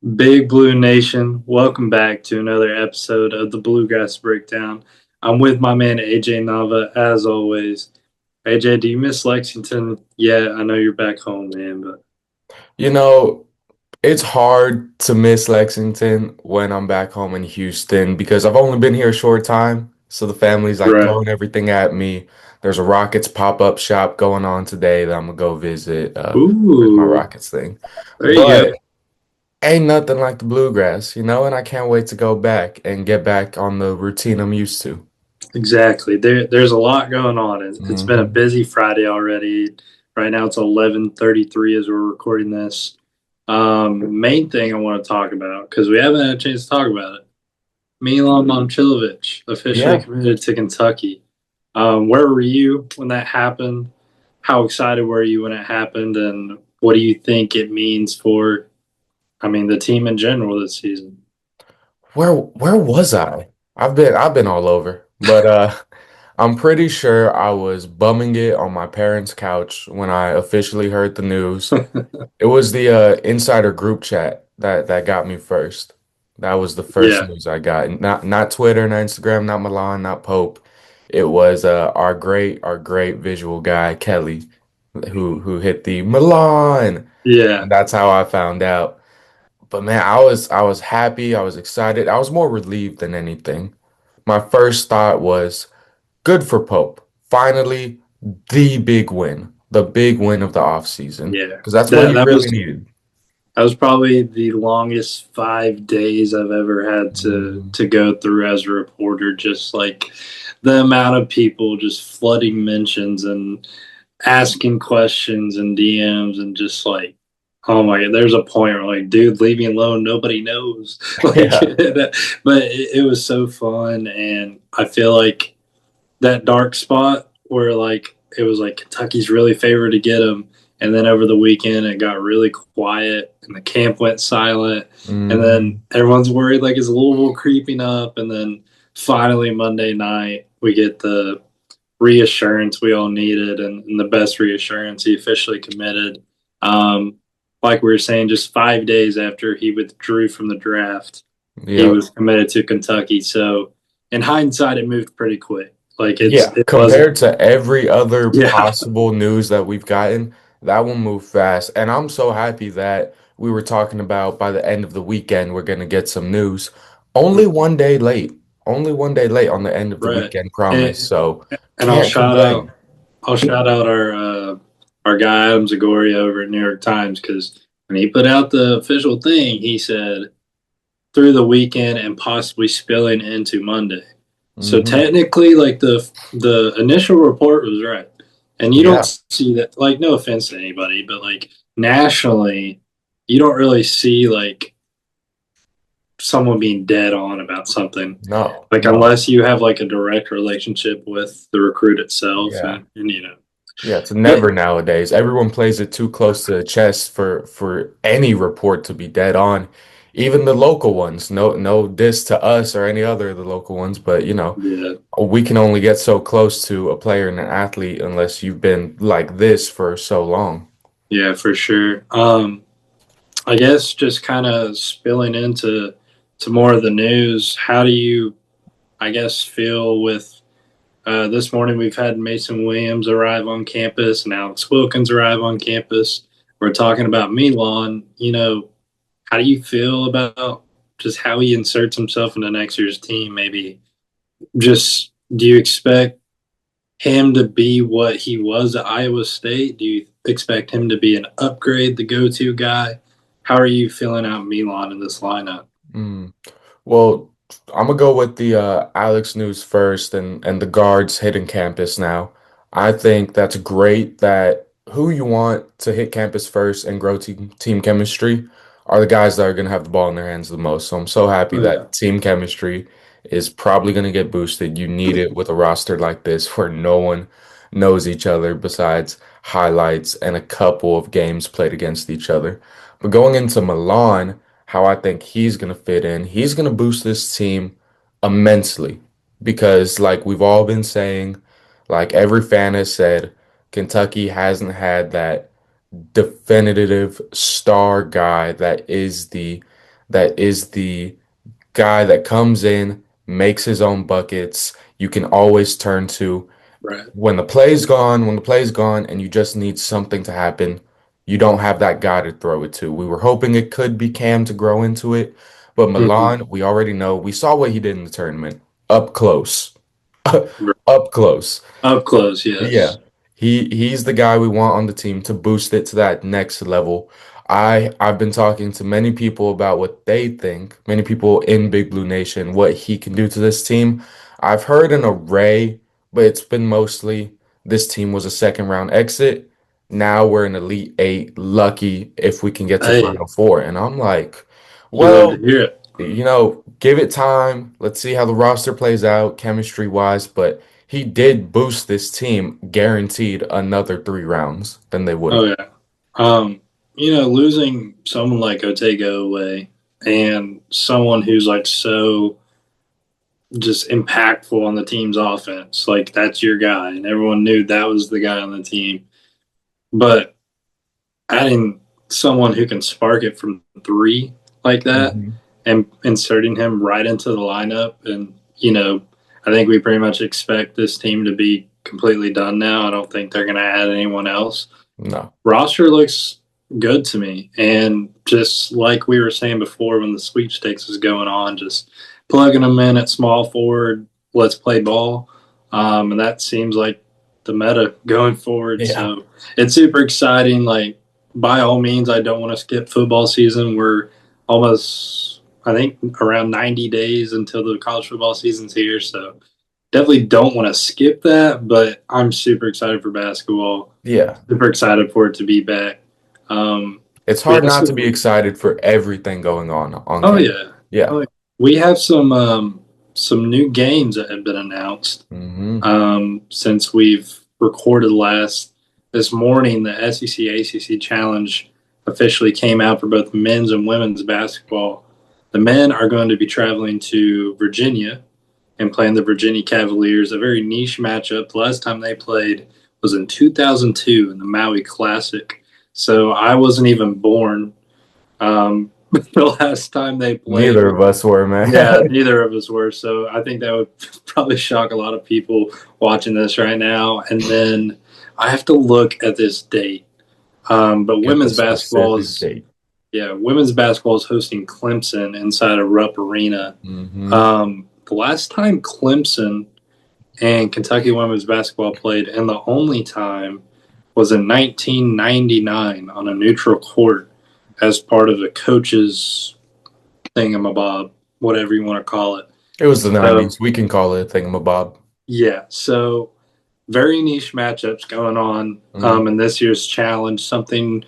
Big Blue Nation, welcome back to another episode of the Bluegrass Breakdown. I'm with my man AJ Nava, as always. AJ, do you miss Lexington? Yeah, I know you're back home, man, but You know, it's hard to miss Lexington when I'm back home in Houston because I've only been here a short time. So the family's like right. throwing everything at me. There's a Rockets pop-up shop going on today that I'm gonna go visit with my Ooh, Rockets thing. there you go. But ain't nothing like the Bluegrass, and I can't wait to go back and get back on the routine I'm used to. Exactly. There's a lot going on. It's been a hmm busy Friday already. Right now it's 11:33 as we're recording this. Main thing I want to talk about, because we haven't had a chance to talk about it. Milan Momcilovic officially Yeah. committed to Kentucky. Where were you when that happened? How excited were you when it happened? And what do you think it means for, the team in general this season? Where was I? I've been all over. But I'm pretty sure I was bumming it on my parents' couch when I officially heard the news. It was the insider group chat that got me first. That was the first Yeah, news I got. Not Twitter, not Instagram, not Milan, not Pope. It was our great visual guy, Kelly, who hit the Milan. yeah, And that's how I found out. But man, I was happy, I was excited. I was more relieved than anything. My first thought was good for Pope. Finally, the big win of the offseason. yeah. Because that's what That you that really was needed. that was probably the longest 5 days I've ever had to Mm, to go through as a reporter. Just like the amount of people just flooding mentions and asking questions and DMs and just like, oh my god, there's a point where like, dude, leave me alone. Nobody knows. Like, yeah, but it was so fun, and I feel like that dark spot where like it was like Kentucky's really favored to get him, and then over the weekend it got really quiet and the camp went silent, and then mm, everyone's worried like is Louisville creeping up, and then finally Monday night we get the reassurance we all needed, and the best reassurance he officially committed. Um, like we were saying, just 5 days after he withdrew from the draft, he yep. was committed to Kentucky. So in hindsight, it moved pretty quick. Like Yeah, it wasn't. compared to every other Yeah, possible news that we've gotten, that one moved fast. And I'm so happy that we were talking about by the end of the weekend, we're going to get some news. Only one day late. Only one day late on the end of the right. weekend promise. And So and can't complain. I'll shout out our guy Adam Zagoria over at New York Times, because when he put out the official thing, he said through the weekend and possibly spilling into Monday. So hmm technically, like the initial report was right, and you don't Yeah, see that. Like, no offense to anybody, but like nationally, you don't really see like someone being dead on about something. no, Like, no. unless you have like a direct relationship with the recruit itself, Yeah. and you know, Yeah, it's but never nowadays. Everyone plays it too close to the chest for any report to be dead on. Even the local ones. No diss to us or any other of the local ones, but yeah, we can only get so close to a player and an athlete unless you've been like this for so long. yeah, for sure. I guess just kind of spilling into more of the news. How do you, I guess, feel with this morning? We've had Mason Williams arrive on campus and Alex Wilkins arrive on campus. We're talking about Milan. How do you feel about just how he inserts himself into next year's team? Maybe just do you expect him to be what he was at Iowa State? Do you expect him to be an upgrade, the go-to guy? How are you feeling out Milan in this lineup? Mm. Well, I'm gonna go with the Alex news first and the guards hitting campus now. I think that's great that who you want to hit campus first and grow team chemistry are the guys that are gonna have the ball in their hands the most. So I'm so happy Oh yeah, that team chemistry is probably gonna get boosted. You need it with a roster like this where no one knows each other besides highlights and a couple of games played against each other. But going into Milan, how I think he's going to fit in. He's going to boost this team immensely because, like we've all been saying, like every fan has said, Kentucky hasn't had that definitive star guy that is that is the guy that comes in, makes his own buckets, you can always turn to. Right. When the play's gone and you just need something to happen, you don't have that guy to throw it to. We were hoping it could be Cam to grow into it, but Mhm. Milan, we already know. We saw what he did in the tournament. Up close. Right. Up close. Up close, Yeah. yes. He's the guy we want on the team to boost it to that next level. I've been talking to many people about what they think, many people in Big Blue Nation, what he can do to this team. I've heard an array, but it's been mostly this team was a second round exit. Now we're an Elite Eight, lucky if we can get to Hey, Final Four. And I'm like, you love to well, hear it. give it time. Let's see how the roster plays out chemistry wise. But he did boost this team, guaranteed another 3 rounds than they would Oh have. yeah. Losing someone like Otego away and someone who's like so just impactful on the team's offense, like that's your guy, and everyone knew that was the guy on the team. But adding someone who can spark it from three like that Mhm. and inserting him right into the lineup, and I think we pretty much expect this team to be completely done now. I don't think they're going to add anyone else. No. Roster looks good to me. And just like we were saying before when the sweepstakes was going on, just plugging them in at small forward, let's play ball. And that seems like the meta going forward. Yeah. So it's super exciting. Like, by all means, I don't want to skip football season. We're almost, I think, around 90 days until the college football season's here. So definitely don't want to skip that, but I'm super excited for basketball. Yeah. Super excited for it to be back. Um, It's we hard have not to be some. excited for everything going on Oh campus. yeah, Yeah. oh, yeah. We have some new games that have been announced Hmm. since we've recorded last. This morning, the SEC ACC Challenge officially came out for both men's and women's basketball. The men are going to be traveling to Virginia and playing the Virginia Cavaliers, a very niche matchup. The last time they played was in 2002 in the Maui Classic. So I wasn't even born the last time they played. Neither of us were, Yeah, man. neither of us were. So I think that would probably shock a lot of people watching this right now. And then I have to look at this date. But Get the women's basketball specific is, date. yeah, women's basketball is hosting Clemson inside of Rupp Arena. Hmm. The last time Clemson and Kentucky women's basketball played, and the only time was in 1999 on a neutral court as part of the coaches' thingamabob, whatever you want to call it. It was the So, 90s. We can call it a thingamabob. yeah, so very niche matchups going on Mm. in this year's challenge, something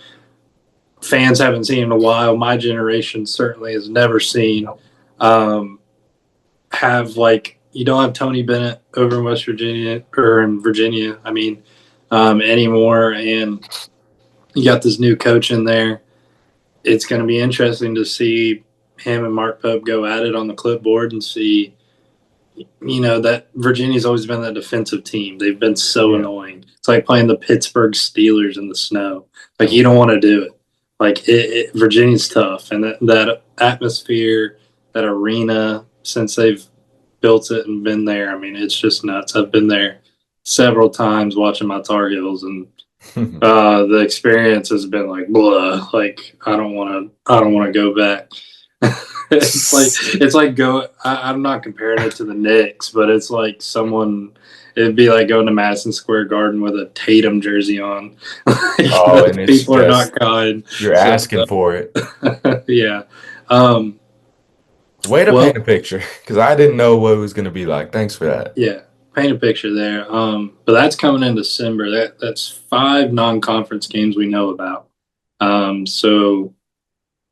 fans haven't seen in a while. My generation certainly has never seen. Um, have like you don't have Tony Bennett over in West Virginia or in Virginia. I mean, anymore, and you got this new coach in there. It's going to be interesting to see him and Mark Pope go at it on the clipboard and see. That Virginia's always been that defensive team. They've been so Yeah. annoying. It's like playing the Pittsburgh Steelers in the snow. Like you don't want to do it. Like Virginia's tough, and that atmosphere, that arena, since they've built it and been there. I mean, it's just nuts. I've been there several times watching my Tar Heels, and the experience has been like blah. Like I don't want to. I don't want to go back. it's like go. I'm not comparing it to the Knicks, but it's like someone. It'd be like going to Madison Square Garden with a Tatum jersey on. Like, Oh, those and it's people are not just kind. you're So asking for it. yeah. Um, Way to paint well, a picture, because I didn't know what it was going to be like. Thanks for that. yeah, paint a picture there. But that's coming in December. That's 5 non-conference games we know about.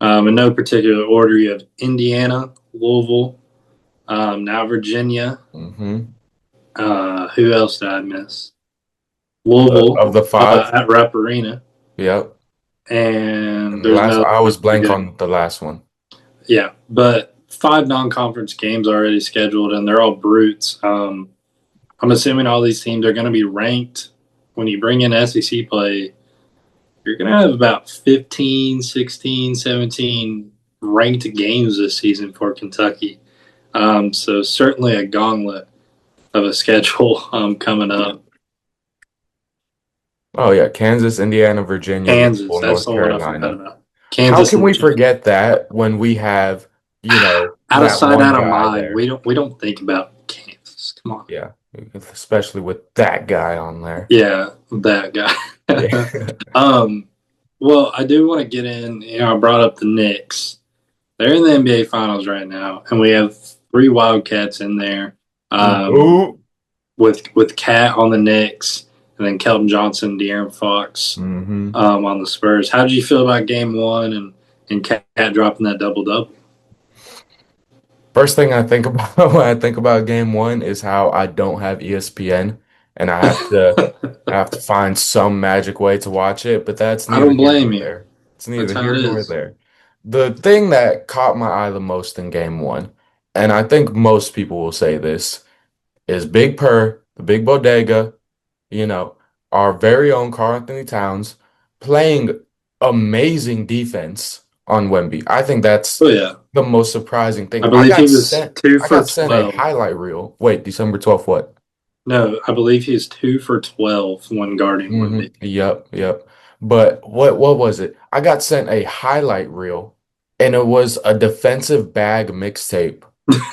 In no particular order, you have Indiana, Louisville, now Virginia. Hmm. Who else did I miss? Louisville Of the five, at Rupp Arena, yep. and And the there's last, another. I was blank Yeah, on the last one. yeah, but 5 non-conference games already scheduled, and they're all brutes. I'm assuming all these teams are going to be ranked. When you bring in SEC play, you're going to have about 15, 16, 17 ranked games this season for Kentucky. So certainly a gauntlet of a schedule coming up. Oh yeah, Kansas, Indiana, Virginia, Kansas, Louisville, that's North the one I forgot Carolina. about. How Kansas can and we Virginia. forget that when we have, Out of that sight, one out of guy mind. there? We don't think about Kansas. Come on. Yeah, especially with that guy on there. Yeah, that Yeah. guy. um, well, I do want to get in. I brought up the Knicks. They're in the NBA Finals right now, and we have three Wildcats in there. Um, Ooh. with Cat on the Knicks, and then Kelton Johnson, De'Aaron Fox Hmm. on the Spurs. How did you feel about Game One and Cat dropping that double double? First thing I think about when I think about game one is how I don't have ESPN and I have to find some magic way to watch it, but that's I neither don't here blame nor you. there. It's That's neither how here it nor is. there. The thing that caught my eye the most in game one, and I think most people will say this, is Big Purr, the big bodega, you know, our very own Karl Anthony Towns playing amazing defense on Wemby. I think that's Oh yeah, the most surprising thing. I believe he was two I for got sent a 12. highlight reel. Wait, December 12th, what? No, I believe he's 2 for 12 when guarding Wimby. Yep. But what was it? I got sent a highlight reel and it was a defensive bag mixtape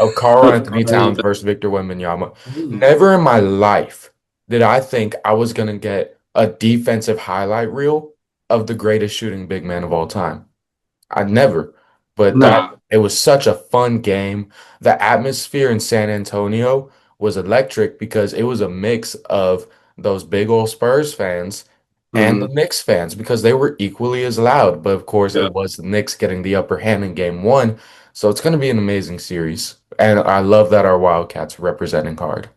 of Karl Anthony Towns versus Victor Wembanyama. Never in my life did I think I was gonna get a defensive highlight reel of the greatest shooting big man of all time. I never. But that Nah. it was such a fun game. The atmosphere in San Antonio was electric because it was a mix of those big old Spurs fans and the Mhm. Knicks fans because they were equally as loud. But of course, Yeah. it was the Knicks getting the upper hand in game one. So it's going to be an amazing series. And I love that our Wildcats representing hard.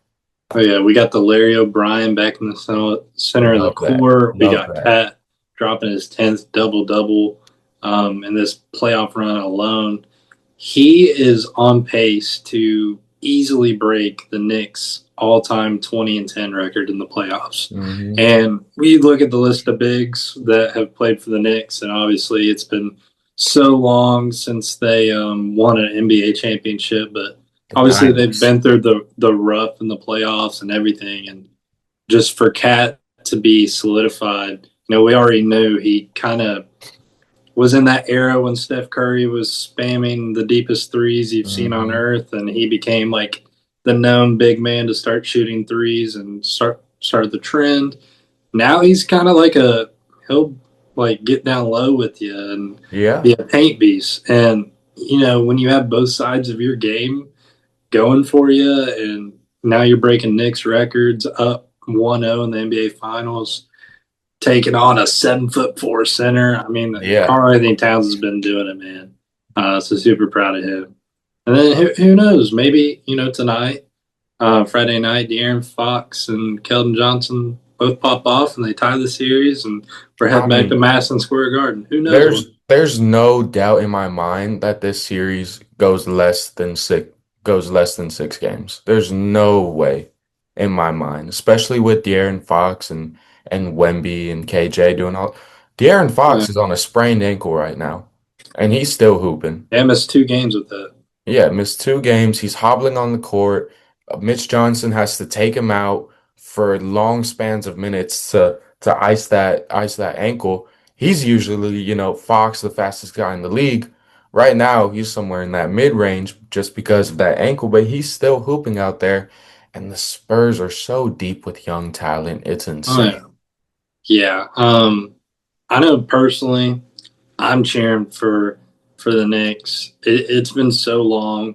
Oh yeah, we got the Larry O'Brien back in the center of the Love that. court. We Love got that. Cat dropping his 10th double double in this playoff run alone. He is on pace to easily break the Knicks all-time 20-10 record in the playoffs. Hmm. And we look at the list of bigs that have played for the Knicks, and obviously it's been so long since they won an NBA championship, but The obviously they've Diamonds. been through the rough in the playoffs and everything. And just for Cat to be solidified, we already knew he kind of was in that era when Steph Curry was spamming the deepest threes you've seen on Hmm. earth, and he became like the known big man to start shooting threes and started the trend. Now he's kind of like he'll like get down low with you and Yeah. be a paint beast. And when you have both sides of your game going for you, and now you're breaking Knicks records up 1-0 in the NBA Finals, taking on a 7'4" center. I mean, Yeah. Karl Anthony Towns has been doing it, man. So super proud of him. And then who knows? Maybe tonight, Friday night, De'Aaron Fox and Keldon Johnson both pop off and they tie the series, and we're I heading back to mean, Madison Square Garden. Who knows what? there's no doubt in my mind that this series goes less than 6 games. There's no way in my mind, especially with De'Aaron Fox and Wemby and KJ doing all. De'Aaron Uh, Fox is on a sprained ankle right now, and he's still hooping. they missed 2 games with that. Yeah, missed 2 games. He's hobbling on the court. Mitch Johnson has to take him out for long spans of minutes to ice that ankle. He's usually, Fox, the fastest guy in the league. Right now, he's somewhere in that mid range just because of that ankle, but he's still hooping out there. And the Spurs are so deep with young talent. It's Oh insane. yeah, yeah. I know personally, I'm cheering for the Knicks. It's been so long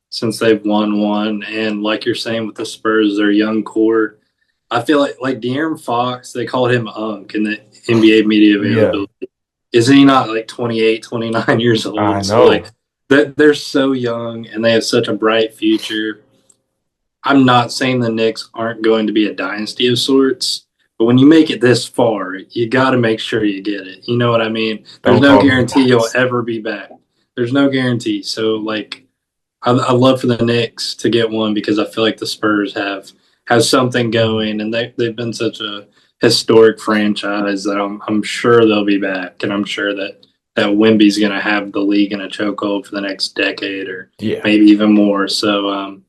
since they've won one, and like you're saying with the Spurs, their young core. I feel like De'Aaron Fox, they called him Unk in the NBA media Yeah, availability. Isn't he not like 28, 29 years I old? So like know. that they're so young and they have such a bright future. I'm not saying the Knicks aren't going to be a dynasty of sorts, but when you make it this far, you got to make sure you get it. You know what I mean? There's Don't no call me guarantee you'll Max. ever be back. There's no guarantee. So like I love for the Knicks to get one because I feel like the Spurs have something going, and they've been such a historic franchise that I'm sure they'll be back, and I'm sure that that Wimby's going to have the league in a chokehold for the next decade or Yeah. maybe even more. So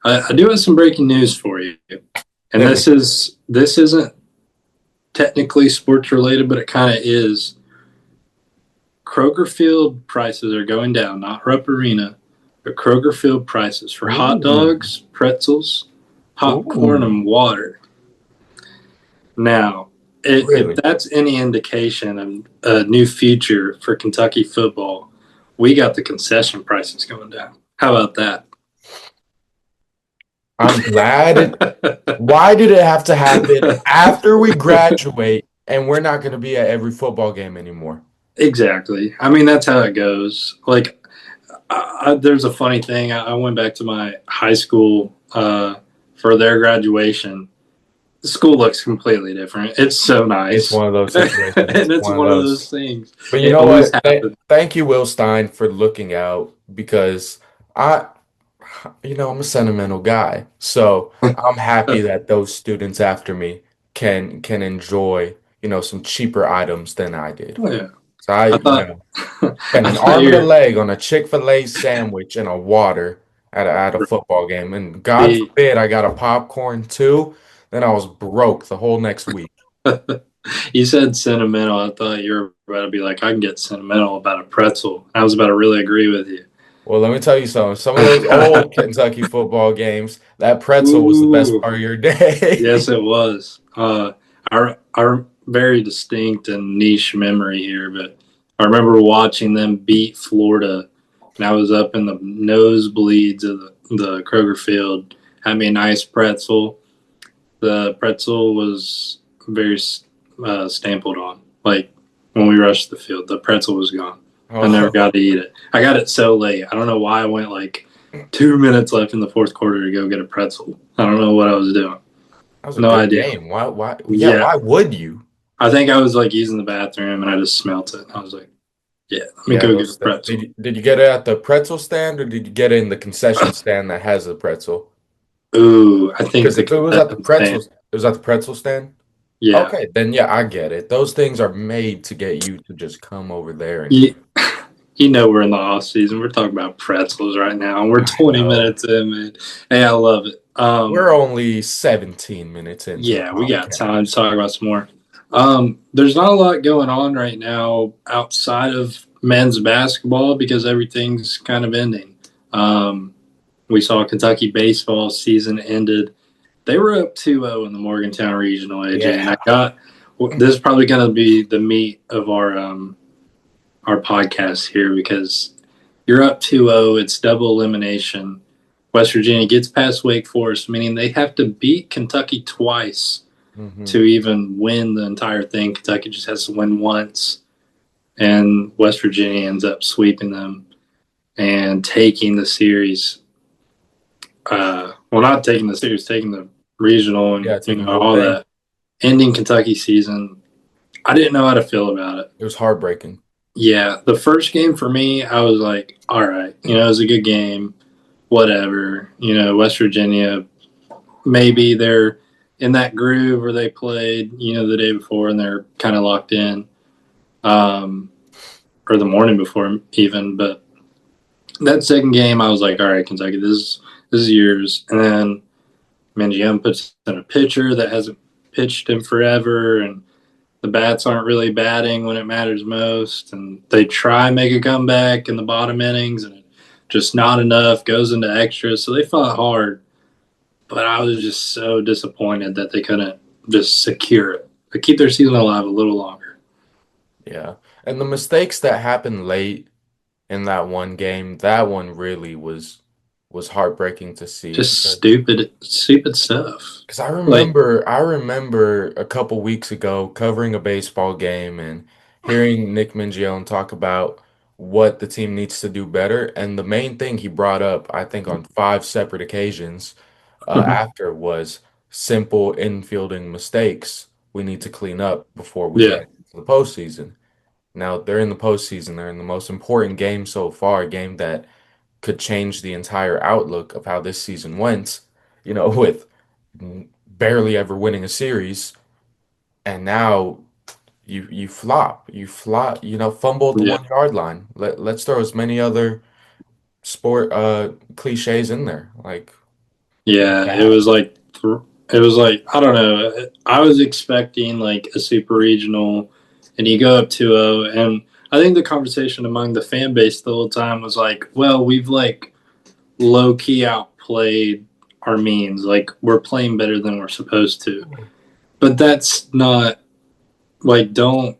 I do have some breaking news for you, and Hit me. this isn't technically sports related, but it kind of is. Kroger Field prices are going down, not Rupp Arena, but Kroger Field prices for hot Ooh. dogs, pretzels, popcorn, Ooh. and water. Now, if Really? that's any indication of a new future for Kentucky football, we got the concession prices going down. How about that? I'm glad it. Why did it have to happen after we graduate and we're not going to be at every football game anymore? Exactly. I mean, that's how it goes. Like, there's a funny thing. I went back to my high school for their graduation. The school looks completely different. It's so It's nice. one of those situations. And It's it's one of one of those. those things. But you It know always what? happens. Thank you, Will Stein, for looking out because I, I'm a sentimental guy. So I'm happy that those students after me can enjoy, some cheaper items than I did. Oh, yeah. So I, I thought spend I an thought arm and a you're leg on a Chick-fil-A sandwich and a water at a football game. And God the forbid I got a popcorn too, then I was broke the whole next week. you said sentimental. I thought you were about to be like, I can get sentimental about a pretzel. I was about to really agree with you. Well, let me tell you something. Some of those old Kentucky football games, that pretzel was the best Ooh, part of your day. yes, it was. Our very distinct and niche memory here, but I remember watching them beat Florida, and I was up in the nosebleeds of the Kroger Field. Had me a nice pretzel. The pretzel was very stampled on. Like when we rushed the field, the pretzel was gone. I never Oh, got to eat it. I got it so late. I don't know why I went like 2 minutes left in the fourth quarter to go get a pretzel. I don't know what I was doing. that was a No good idea. game. Yeah, Yeah, why would you? I think I was like using the bathroom and I just smelt it. I was like, yeah, let me Yeah, go get a those did pretzel. you get it at the pretzel stand or did you get it in the concession stand that has a pretzel? Ooh, I think Because the if it was at the concession stand. pretzel stand. Yeah, Okay, then yeah, I get it. Those things are made to get you to just come over there and you, you know we're in the off season. We're talking about pretzels right now, and we're I 20 know. minutes in, man. Hey, I love it. We're only 17 minutes into the Yeah, we got time to podcast. talk about some more. There's not a lot going on right now outside of men's basketball because everything's kind of ending. Um, we saw Kentucky baseball season ended. They were up 2-0 in the Morgantown Regional, AJ, and I Yeah. got this is probably going to be the meat of our podcast here because you're up 2-0. It's double elimination. West Virginia gets past Wake Forest, meaning they have to beat Kentucky twice Hmm. to even win the entire thing. Kentucky just has to win once, and West Virginia ends up sweeping them and taking the series. Well, not taking the series, taking the regional and Yeah, taking the whole all thing. that. Ending Kentucky season, I didn't know how to feel about it. It was heartbreaking. Yeah, the first game for me, I was like, all right, it was a good game, whatever. West Virginia, maybe they're in that groove where they played, the day before and they're kind of locked in, um, or the morning before even. But that second game, I was like, all right, Kentucky, this is yours. And then Mangione puts in a pitcher that hasn't pitched in forever, and the bats aren't really batting when it matters most. And they try make a comeback in the bottom innings, and just not enough. Goes into extras, so they fought hard. But I was just so disappointed that they couldn't just secure it, to keep their season alive a little longer. Yeah. And the mistakes that happened late in that one game, that one really was heartbreaking to see Just because stupid, stupid stuff. I Like, remember a couple weeks ago covering a baseball game and hearing Nick Mingione talk about what the team needs to do better. And the main thing he brought up, I think on five separate occasions after was simple infielding mistakes we need to clean up before we yeah, get to the postseason. Now they're in the postseason. They're in the most important game so far, a game that could change the entire outlook of how this season went, with barely ever winning a series. And now fumble at the Yeah. 1 yard line. Let's throw as many other sport cliches in there. Like Yeah, it that. was like it was like I don't know. I was expecting like a super regional, and you go up 2-0, and I think the conversation among the fan base the whole time was like, well, we've like low key outplayed our means. Like we're playing better than we're supposed to. But that's not like don't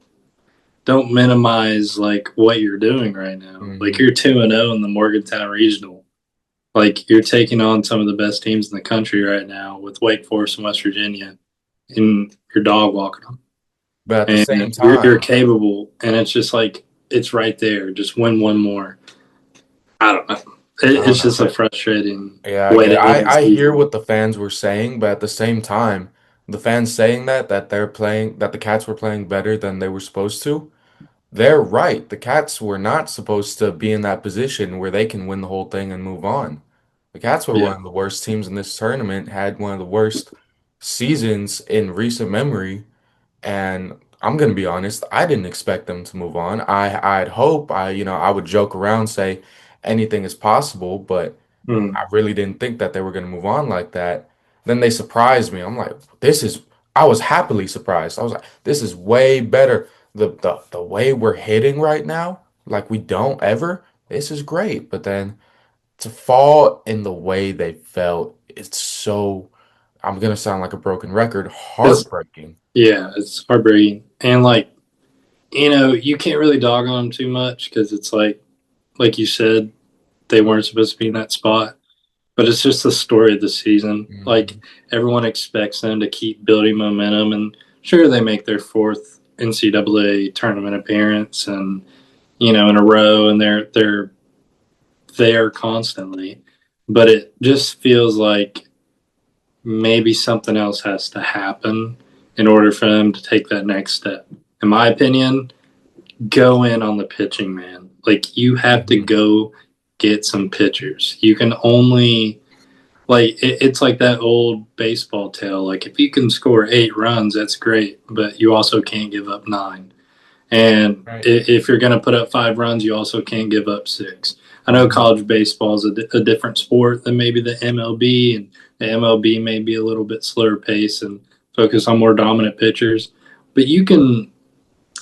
minimize like what you're doing right now. Like Hmm. you're 2-0 in the Morgantown Regional. Like you're taking on some of the best teams in the country right now with Wake Forest and West Virginia, and you're dog walking them, But at the and same you're time, capable, and it's just like it's right there. Just win one more. I don't know. I don't It's know. just a frustrating Yeah, I way get it. to end the I hear season. what the fans were saying, but at the same time, the fans saying that the Cats were playing better than they were supposed to. They're right. The Cats were not supposed to be in that position where they can win the whole thing and move on. The Cats were Yeah. one of the worst teams in this tournament, had one of the worst seasons in recent memory, and I'm gonna be honest, I didn't expect them to move on. I'd hope I would joke around, say anything is possible, but Mm. I really didn't think that they were gonna move on like that. Then they surprised me. I'm like, this is I was happily surprised. I was like, this is way better. The way we're hitting right now, like we don't ever, this is great. But then to fall in the way they felt, it's so I'm gonna sound like a broken record, It's heartbreaking. yeah, it's heartbreaking, and like you can't really dog on them too much because it's like you said, they weren't supposed to be in that spot. But it's just the story of the season. Like Mhm. everyone expects them to keep building momentum, and sure, they make their fourth NCAA tournament appearance, and in a row, and they're there constantly. But it just feels like maybe something else has to happen in order for them to take that next step. In my opinion, go in on the pitching, man. Like you have to Mhm. go get some pitchers. You can only it's like that old baseball tale. Like if you can score 8 runs, that's great, but you also can't give up 9. And Right. if you're going to put up 5 runs, you also can't give up 6. I know Mhm. college baseball is a different sport than maybe the MLB, and the MLB may be a little bit slower pace and focus on more dominant pitchers. But you can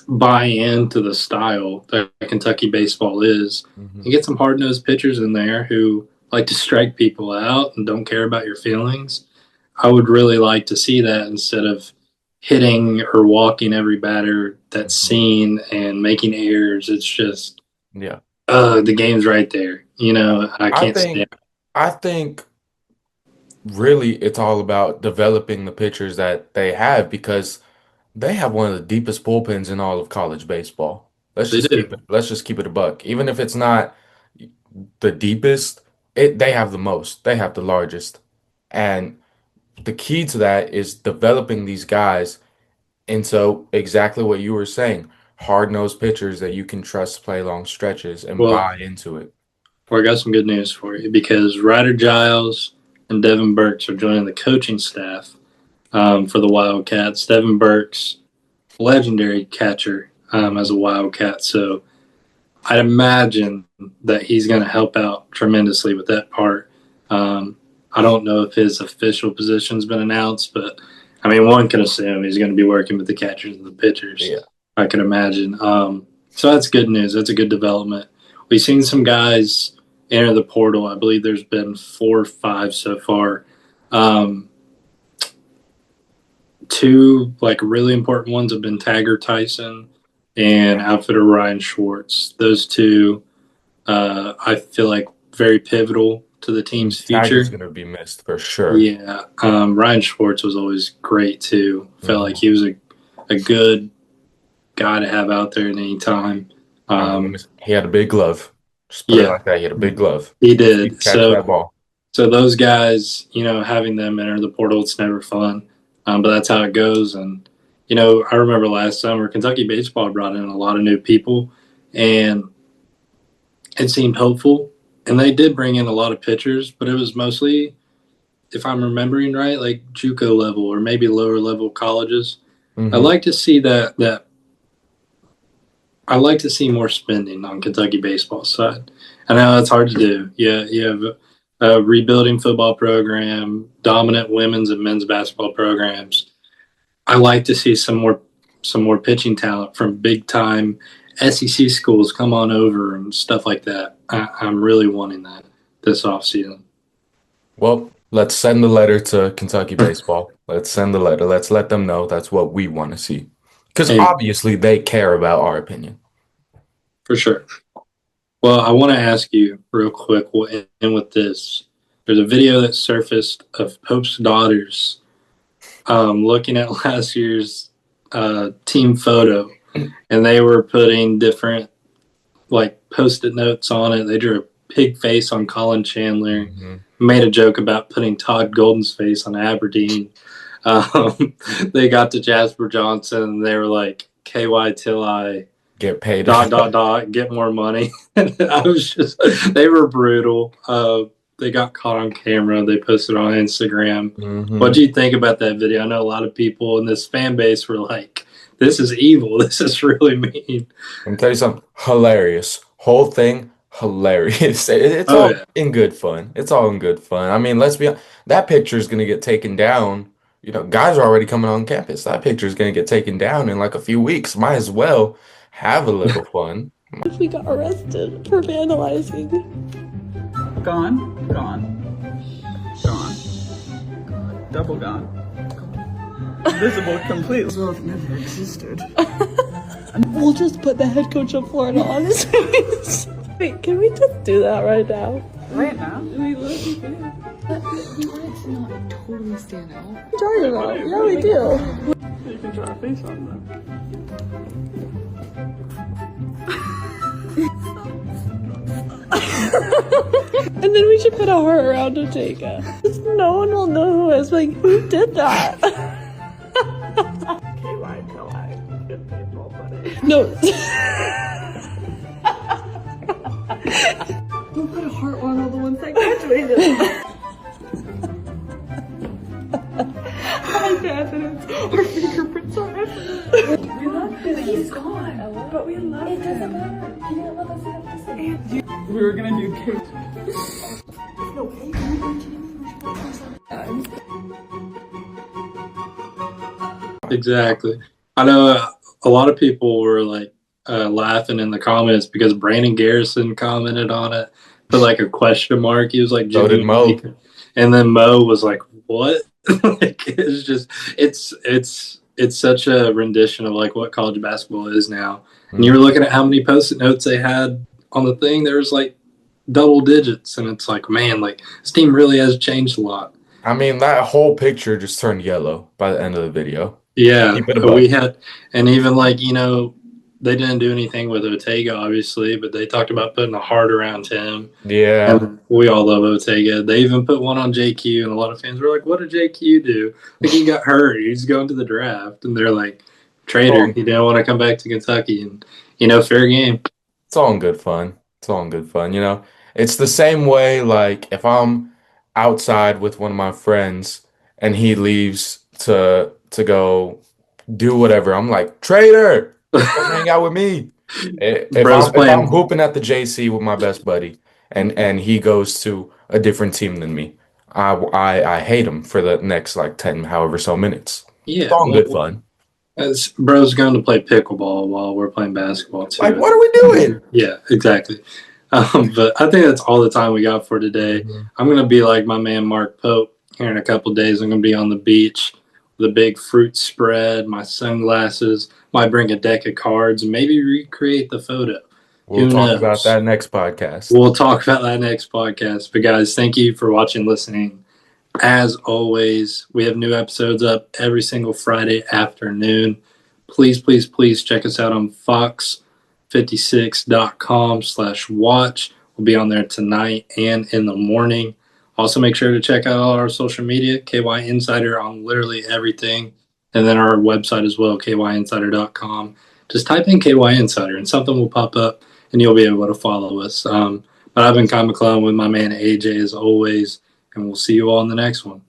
buy into the style that Kentucky baseball is and Mhm. get some hard nosed pitchers in there who like to strike people out and don't care about your feelings. I would really like to see that instead of hitting or walking every batter that's Mhm. seen and making errors. It's just, Yeah. the game's right there. I I can't stand think I think really it's all about developing the pitchers that they have because they have one of the deepest bullpens in all of college baseball. they do. Let's just keep it a buck. Even if it's not the deepest, they have the most. They have the largest. And the key to that is developing these guys into exactly what you were saying, hard-nosed pitchers that you can trust to play long stretches and Well, buy into it. I got some good news for you because Ryder Giles and Devin Burks are joining the coaching staff for the Wildcats. Devin Burks, legendary catcher as a Mhm. Wildcat. So I'd imagine that he's going to help out tremendously with that part. Um, I don't know if his official position's been announced, but I mean, one can assume he's going to be working with the catchers and the pitchers. Yeah. I can imagine. So that's good news. That's a good development. We've seen some guys enter the portal. I believe there's been 4 or 5 so far. Um, Two like really important ones have been Tagger Tyson and Yeah. outfitter Ryan Schwartz. Those two, I feel like very pivotal to the team's Tagger's future. gonna be missed for sure. Yeah, Ryan Schwartz was always great too. Felt like Mhm. he was a good guy to have out there at any time. I mean, Um, he had a big glove. Just put it yeah, like that. He had a big glove. he He'd did. catch So that ball. So those guys, having them enter the portal, it's never fun, but that's how it goes. And I remember last summer Kentucky baseball brought in a lot of new people, and it seemed hopeful. And they did bring in a lot of pitchers, but it was mostly, if I'm remembering right, like JUCO level or maybe lower level colleges. I'd Hmm. like to see that I like to see more spending on Kentucky baseball side. I know it's hard to do. Yeah, you have a rebuilding football program, dominant women's and men's basketball programs. I like to see some more pitching talent from big time SEC schools come on over and stuff like that. I'm really wanting that this offseason. Well, let's send the letter to Kentucky baseball. Let's send the letter. Let's let them know that's what we want to see. Because Hey, obviously they care about our opinion. for sure. Well, I want to ask you real quick. We'll end with this. There's a video that surfaced of Pope's daughters looking at last year's team photo, and they were putting different like post-it notes on it. They drew a pig face on Colin Chandler, made a joke about putting Todd Golden's face on Aberdeen. They got to Jasper Johnson, and they were like, KY till I Get paid. get more money. I was just, they were brutal. They got caught on camera. They posted on Instagram. What do you think about that video? I know a lot of people in this fan base were like, this is evil. This is really mean. Let me tell you something. Hilarious. Whole thing, hilarious. It's Oh, all yeah. in good fun. It's all in good fun. I mean, let's be honest. That picture is going to get taken down. You know, guys are already coming on campus. That picture is going to get taken down in like a few weeks. Might as well have a little fun. If we got arrested for vandalizing. Gone. Double gone. Visible completely. As well if never existed. We'll just put the head coach of Florida on his face. Wait, can we just do that right now? Right now? We love you. But we want it to not totally stand out. What are you talking about? Yeah, we do. You can draw a face on them. And then we should put a heart around Ortega. No one will know who is. Like, who did that? KY till I get paid more money. No. We'll put a heart on all the ones that graduated. Like evidence. Our fingerprints are evidence. We love him. He's gone. But we love It him. doesn't matter. He didn't let us have to say. We were gonna do cake. No, hey, can we continue? Exactly. I know a lot of people were like laughing in the comments because Brandon Garrison commented on it, put like a question mark. He was like, So did Mo. And then Mo was like, what? Like, it's just, it's such a rendition of like what college basketball is now. And you were looking at how many post-it notes they had on the thing. There was like double digits, and it's like, man, like this team really has changed a lot. I mean, that whole picture just turned yellow by the end of the video. Yeah, Keep it above. we had, and even like, they didn't do anything with Ortega, obviously, but they talked about putting a heart around him. Yeah. And we all love Ortega. They even put one on JQ, and a lot of fans were like, what did JQ do? Like, he got hurt. He's going to the draft. And they're like, traitor. He didn't want to come back to Kentucky. And, fair game. It's all in good fun. It's all in good fun, It's the same way, like, if I'm outside with one of my friends and he leaves to go do whatever, I'm like, traitor, come hang out with me. If I'm hooping at the JC with my best buddy and he goes to a different team than me, I hate him for the next like 10 however so minutes. Yeah. It's all in good fun. Bro's going to play pickleball while we're playing basketball, too. Like, what are we doing? Yeah, exactly. But I think that's all the time we got for today. I'm going to be like my man Mark Pope here in a couple of days. I'm going to be on the beach with a big fruit spread, my sunglasses, might bring a deck of cards, and maybe recreate the photo. We'll talk about that next podcast. We'll talk about that next podcast. But, guys, thank you for watching and listening. As always, we have new episodes up every single Friday afternoon. Please, please, please check us out on fox56.com/watch. We'll be on there tonight and in the morning. Also, make sure to check out all our social media, KY Insider on literally everything. And then our website as well, kyinsider.com. Just type in KY Insider and something will pop up and you'll be able to follow us. But I've been Kyle McClelland with my man AJ as always, and we'll see you all in the next one.